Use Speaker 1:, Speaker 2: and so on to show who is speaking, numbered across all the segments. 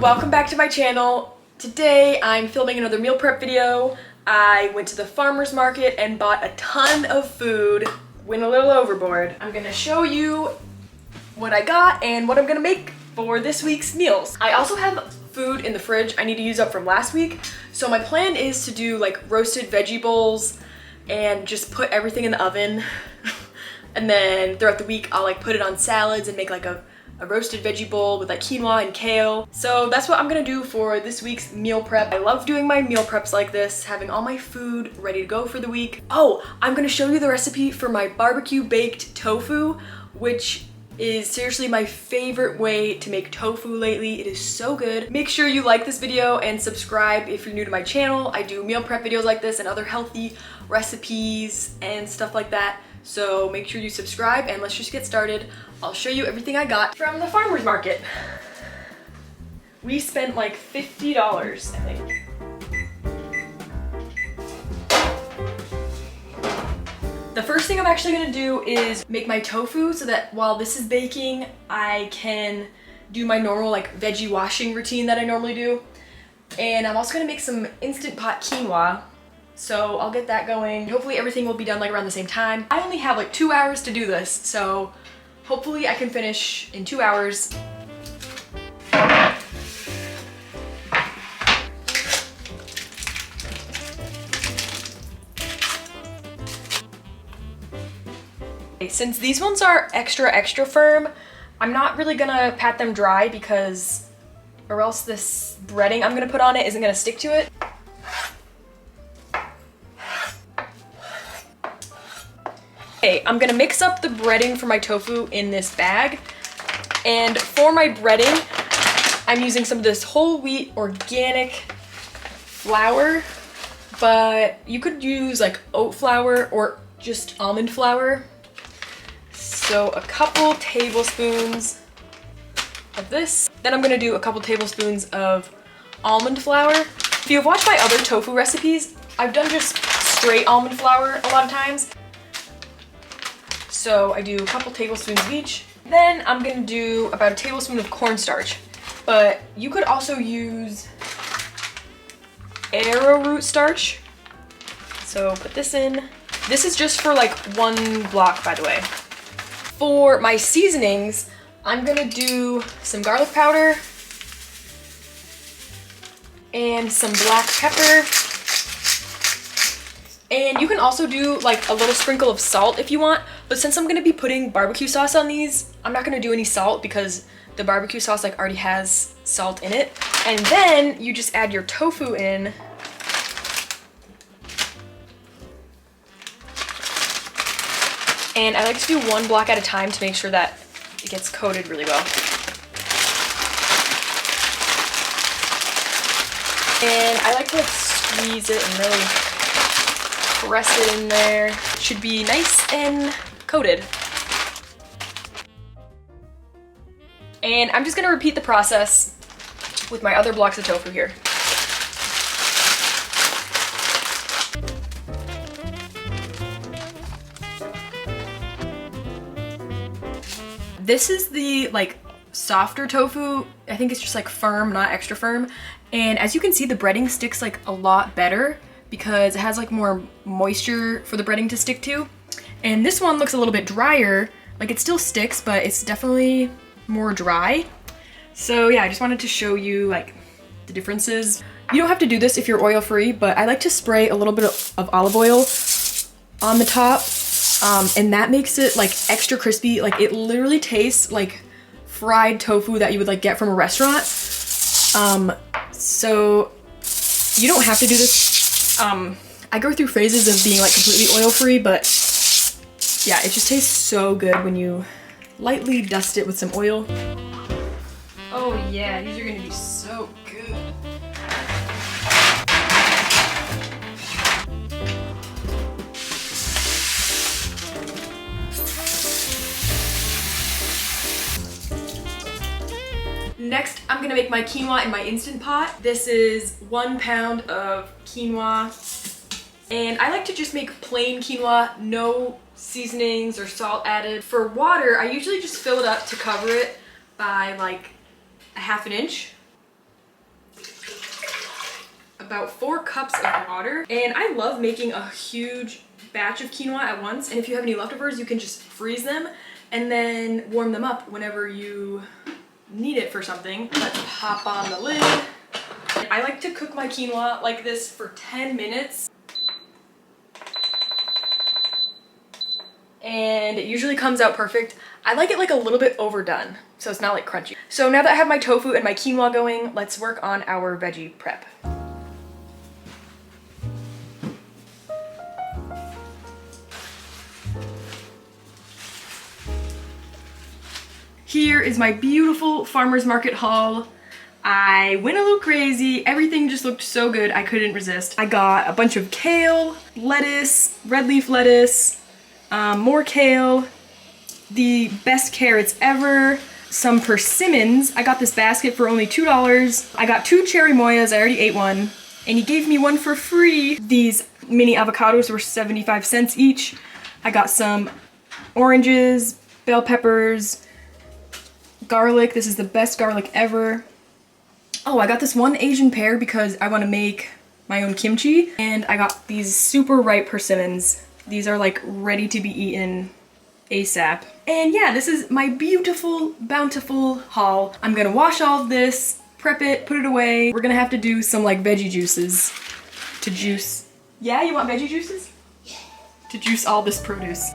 Speaker 1: welcome back to my channel. Today I'm filming another meal prep video. I went to the farmer's market and bought a ton of food, went a little overboard. I'm gonna show you what I got and what I'm gonna make for this week's meals. I also have food in the fridge I need to use up from last week. So my plan is to do like roasted veggie bowls and just put everything in the oven. And then throughout the week I'll like put it on salads and make like a roasted veggie bowl with like quinoa and kale. So that's what I'm gonna do for this week's meal prep. I love doing my meal preps like this, having all my food ready to go for the week. Oh, I'm gonna show you the recipe for my barbecue baked tofu, which is seriously my favorite way to make tofu lately. It is so good. Make sure you like this video and subscribe if you're new to my channel. I do meal prep videos like this and other healthy recipes and stuff like that. So make sure you subscribe and let's just get started. I'll show you everything I got from the farmer's market. We spent like $50, I think. The first thing I'm actually gonna do is make my tofu so that while this is baking, I can do my normal like veggie washing routine that I normally do. And I'm also gonna make some Instant Pot quinoa. So I'll get that going. Hopefully everything will be done like around the same time. I only have like 2 hours to do this, so hopefully I can finish in 2 hours. Since these ones are extra firm, I'm not really gonna pat them dry because or else this breading I'm gonna put on it isn't gonna stick to it. Okay, I'm gonna mix up the breading for my tofu in this bag. And for my breading, I'm using some of this whole wheat organic flour, but you could use like oat flour or just almond flour. So a couple tablespoons of this. Then I'm gonna do a couple tablespoons of almond flour. If you've watched my other tofu recipes, I've done just straight almond flour a lot of times. So I do a couple tablespoons of each. Then I'm gonna do about a tablespoon of cornstarch, but you could also use arrowroot starch. So put this in. This is just for like 1 block, by the way. For my seasonings, I'm gonna do some garlic powder and some black pepper. And you can also do like a little sprinkle of salt if you want, but since I'm gonna be putting barbecue sauce on these, I'm not gonna do any salt because the barbecue sauce like already has salt in it. And then you just add your tofu in. And I like to do 1 block at a time to make sure that it gets coated really well. And I like to like squeeze it and really press it in there. It should be nice and coated. And I'm just gonna repeat the process with my other blocks of tofu here. This is the like softer tofu. I think it's just like firm, not extra firm. And as you can see, the breading sticks like a lot better because it has like more moisture for the breading to stick to. And this one looks a little bit drier. Like it still sticks, but it's definitely more dry. So yeah, I just wanted to show you like the differences. You don't have to do this if you're oil free, but I like to spray a little bit of olive oil on the top. And that makes it like extra crispy. Like it literally tastes like fried tofu that you would like get from a restaurant. So you don't have to do this. I go through phases of being like completely oil free, but yeah, it just tastes so good when you lightly dust it with some oil. Oh yeah, these are gonna be so good. Next, I'm gonna make my quinoa in my Instant Pot. This is 1 pound of quinoa. And I like to just make plain quinoa, no seasonings or salt added. For water, I usually just fill it up to cover it by like a 1/2 inch. about 4 cups of water. And I love making a huge batch of quinoa at once. And if you have any leftovers, you can just freeze them and then warm them up whenever you need it for something. Let's pop on the lid. I like to cook my quinoa like this for 10 minutes. And it usually comes out perfect. I like it like a little bit overdone, so it's not like crunchy. So now that I have my tofu and my quinoa going, let's work on our veggie prep. Here is my beautiful farmer's market haul. I went a little crazy. Everything just looked so good, I couldn't resist. I got a bunch of kale, lettuce, red leaf lettuce, more kale, the best carrots ever, some persimmons. I got this basket for only $2. I got 2 cherry moyas, I already ate one, and he gave me one for free. These mini avocados were 75 cents each. I got some oranges, bell peppers, garlic. This is the best garlic ever. Oh, I got this one Asian pear because I want to make my own kimchi, and I got these super ripe persimmons. These are like ready to be eaten ASAP. And yeah, this is my beautiful, bountiful haul. I'm gonna wash all of this, prep it, put it away. We're gonna have to do some like veggie juices to juice. Yeah, you want veggie juices? Yeah. To juice all this produce.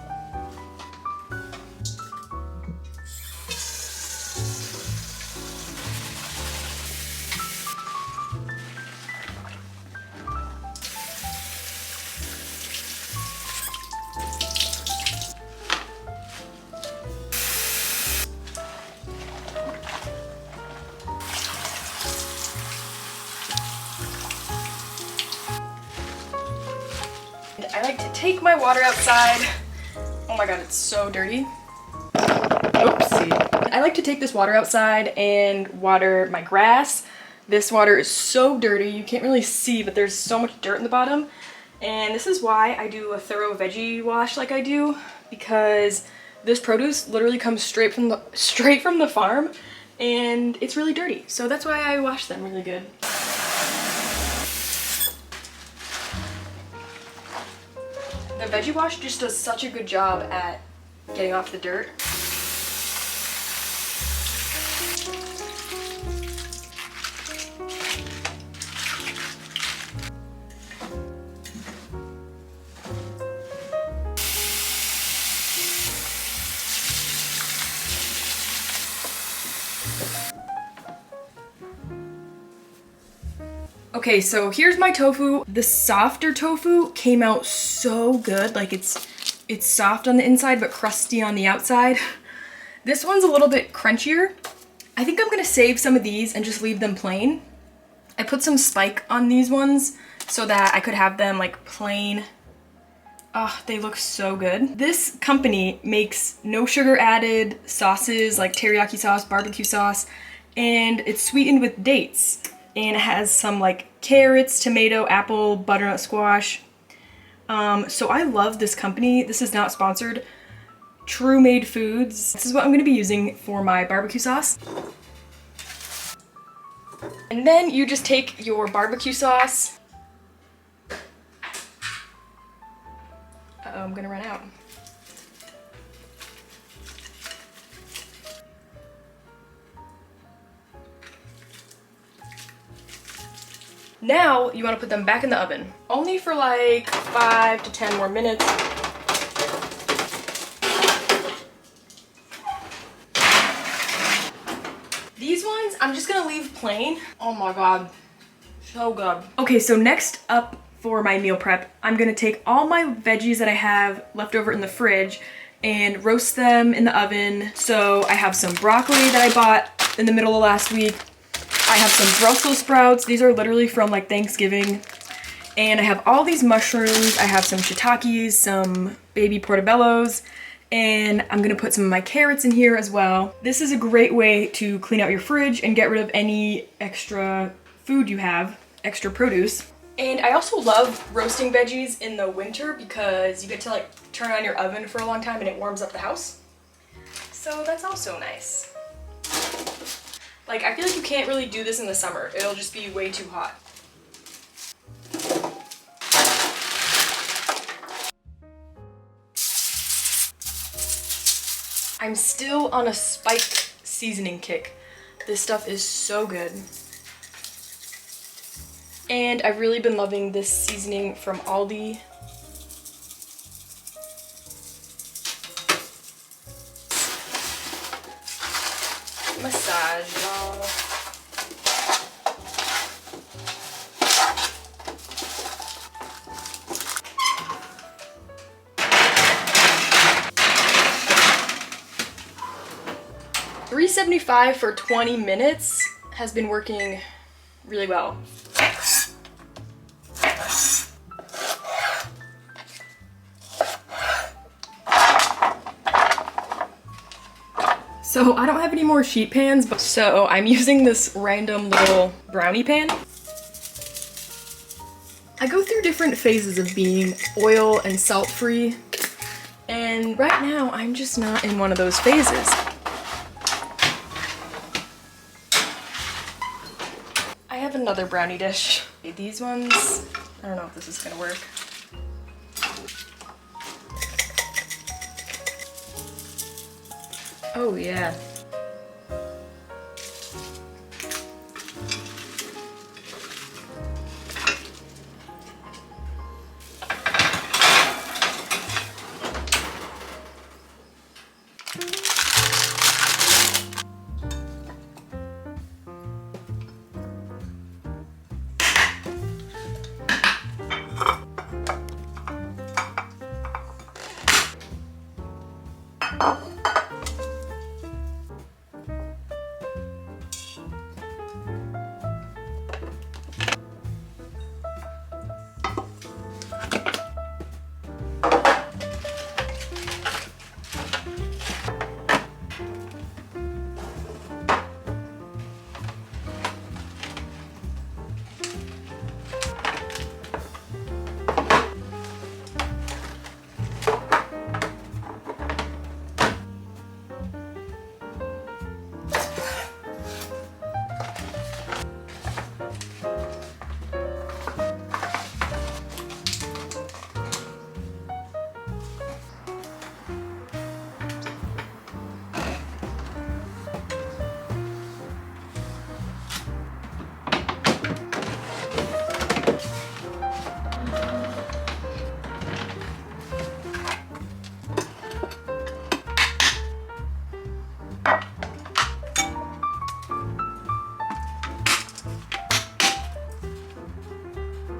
Speaker 1: I like to take my water outside. Oh my god, it's so dirty. Oopsie. I like to take this water outside and water my grass. This water is so dirty, you can't really see, but there's so much dirt in the bottom. And this is why I do a thorough veggie wash like I do, because this produce literally comes straight from the farm, and it's really dirty. So that's why I wash them really good. The veggie wash just does such a good job at getting off the dirt. Okay, so here's my tofu. The softer tofu came out so good. Like it's soft on the inside but crusty on the outside. This one's a little bit crunchier. I think I'm gonna save some of these and just leave them plain. I put some spike on these ones so that I could have them like plain. Oh, they look so good. This company makes no sugar added sauces like teriyaki sauce, barbecue sauce, and it's sweetened with dates. And it has some like carrots, tomato, apple, butternut squash. So I love this company. This is not sponsored. True Made Foods. This is what I'm gonna be using for my barbecue sauce. And then you just take your barbecue sauce. Uh-oh, I'm gonna run out. Now you want to put them back in the oven, only for like 5 to 10 more minutes. These ones, I'm just gonna leave plain. Oh my god, so good. Okay, so next up for my meal prep, I'm gonna take all my veggies that I have left over in the fridge and roast them in the oven. So I have some broccoli that I bought in the middle of last week. I have some Brussels sprouts. These are literally from like Thanksgiving. And I have all these mushrooms. I have some shiitakes, some baby portobellos, and I'm gonna put some of my carrots in here as well. This is a great way to clean out your fridge and get rid of any extra food you have, extra produce. And I also love roasting veggies in the winter because you get to like turn on your oven for a long time and it warms up the house. So that's also nice. Like, I feel like you can't really do this in the summer. It'll just be way too hot. I'm still on a spiked seasoning kick. This stuff is so good. And I've really been loving this seasoning from Aldi. Massage, y'all. $3.75 for 20 minutes has been working really well. So I don't have any more sheet pans, but so I'm using this random little brownie pan. I go through different phases of being oil and salt free, and right now I'm just not in one of those phases. I have another brownie dish. These ones, I don't know if this is gonna work. Oh yeah.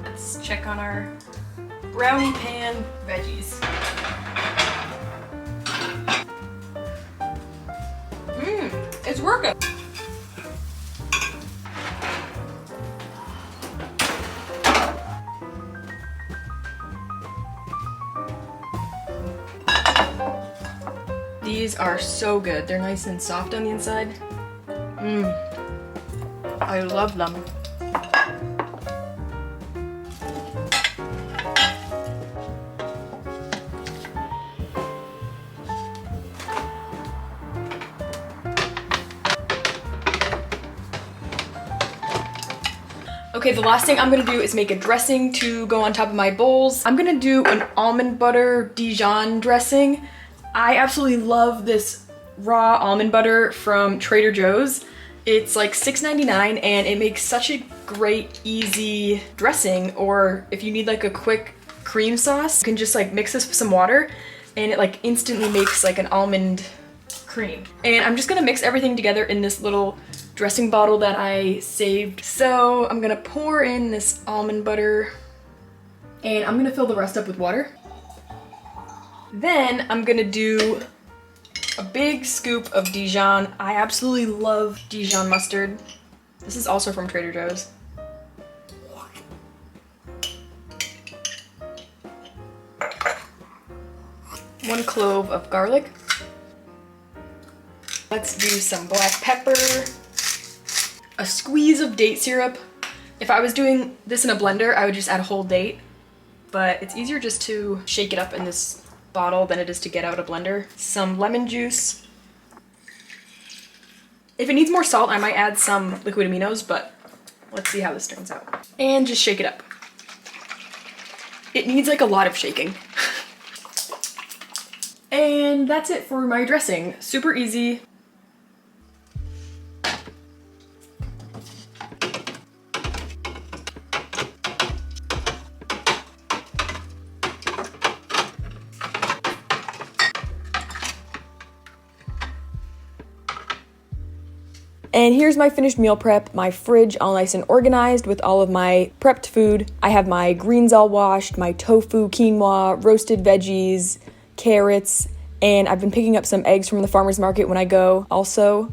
Speaker 1: Let's check on our brownie pan veggies. It's working. These are so good. They're nice and soft on the inside. I love them. Okay, the last thing I'm gonna do is make a dressing to go on top of my bowls. I'm gonna do an almond butter Dijon dressing. I absolutely love this raw almond butter from Trader Joe's. It's like $6.99 and it makes such a great, easy dressing. Or if you need like a quick cream sauce, you can just like mix this with some water and it like instantly makes like an almond cream. And I'm just gonna mix everything together in this little dressing bottle that I saved. So I'm gonna pour in this almond butter and I'm gonna fill the rest up with water. Then I'm gonna do a big scoop of Dijon. I absolutely love Dijon mustard. This is also from Trader Joe's. One clove of garlic. Let's do some black pepper. A squeeze of date syrup. If I was doing this in a blender, I would just add a whole date, but it's easier just to shake it up in this bottle than it is to get out a blender. Some lemon juice. If it needs more salt, I might add some liquid aminos, but let's see how this turns out. And just shake it up. It needs like a lot of shaking. And that's it for my dressing. Super easy. And here's my finished meal prep, my fridge all nice and organized with all of my prepped food. I have my greens all washed, my tofu, quinoa, roasted veggies, carrots, and I've been picking up some eggs from the farmer's market when I go also.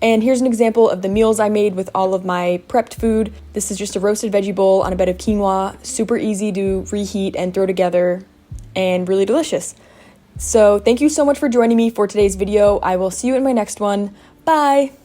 Speaker 1: And here's an example of the meals I made with all of my prepped food. This is just a roasted veggie bowl on a bed of quinoa, super easy to reheat and throw together, and really delicious. So thank you so much for joining me for today's video. I will see you in my next one. Bye!